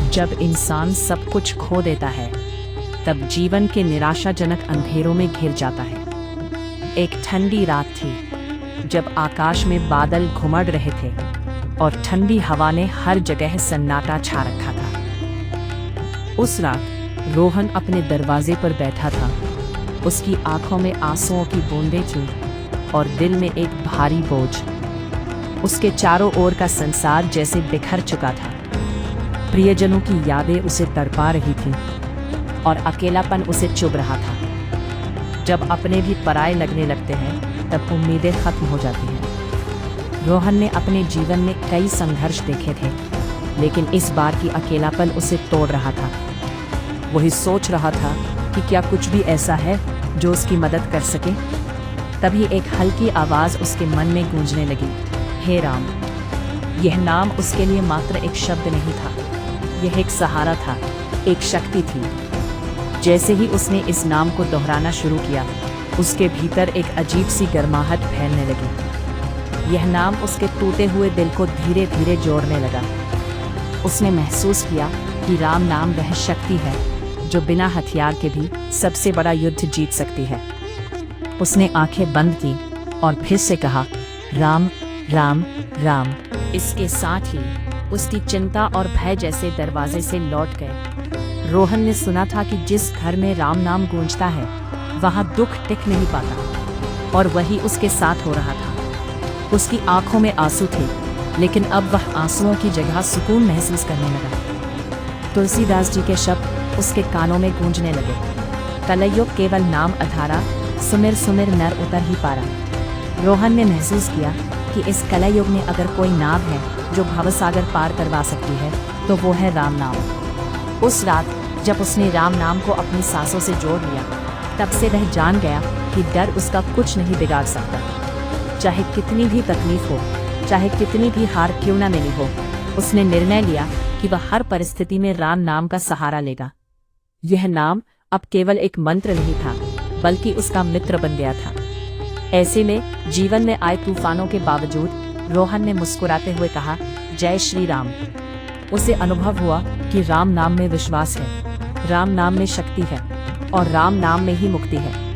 जब इंसान सब कुछ खो देता है तब जीवन के निराशाजनक अंधेरों में घिर जाता है। एक ठंडी रात थी जब आकाश में बादल घुमड़ रहे थे और ठंडी हवा ने हर जगह सन्नाटा छा रखा था। उस रात रोहन अपने दरवाजे पर बैठा था। उसकी आंखों में आंसुओं की बूंदें थीं और दिल में एक भारी बोझ। उसके चारों ओर का संसार जैसे बिखर चुका था। प्रियजनों की यादें उसे तड़पा रही थीं और अकेलापन उसे चुभ रहा था। जब अपने भी पराये लगने लगते हैं तब उम्मीदें खत्म हो जाती हैं। रोहन ने अपने जीवन में कई संघर्ष देखे थे, लेकिन इस बार की अकेलापन उसे तोड़ रहा था। वही सोच रहा था कि क्या कुछ भी ऐसा है जो उसकी मदद कर सके। तभी एक हल्की आवाज़ उसके मन में गूंजने लगी, हे राम। यह नाम उसके लिए मात्र एक शब्द नहीं था, यह एक सहारा था, एक शक्ति थी। जैसे ही उसने इस नाम को दोहराना शुरू किया, उसके भीतर एक अजीब सी गर्माहट फैलने लगी। यह नाम उसके टूटे हुए दिल को धीरे धीरे जोड़ने लगा। उसने महसूस किया कि राम नाम वह शक्ति है जो बिना हथियार के भी सबसे बड़ा युद्ध जीत सकती है। उसने आंखें बंद की और फिर से कहा, राम राम राम। इसके साथ ही उसकी चिंता और भय जैसे दरवाजे से लौट गए। रोहन ने सुना था कि जिस घर में राम नाम गूंजता है वहाँ दुख टिक नहीं पाता, और वही उसके साथ हो रहा था। उसकी आंखों में आंसू थे, लेकिन अब वह आंसुओं की जगह सुकून महसूस करने लगा। तुलसीदास जी के शब्द उसके कानों में गूंजने लगे, कलयुग केवल नाम अधारा, सुमिर सुमिर नर उतर ही पारा। रोहन ने महसूस किया कि इस कलयुग में अगर कोई नाव है जो भवसागर पार करवा सकती है तो वो है राम नाम। उस रात जब उसने राम नाम को अपनी सांसों से जोड़ लिया, तब से वह जान गया कि डर उसका कुछ नहीं बिगाड़ सकता। चाहे कितनी भी तकलीफ हो, चाहे कितनी भी हार क्यों न मिली हो, उसने निर्णय लिया कि वह हर परिस्थिति में राम नाम का सहारा लेगा। यह नाम अब केवल एक मंत्र नहीं था, बल्कि उसका मित्र बन गया था। ऐसे में जीवन में आए तूफानों के बावजूद रोहन ने मुस्कुराते हुए कहा, जय श्री राम। उसे अनुभव हुआ कि राम नाम में विश्वास है, राम नाम में शक्ति है और राम नाम में ही मुक्ति है।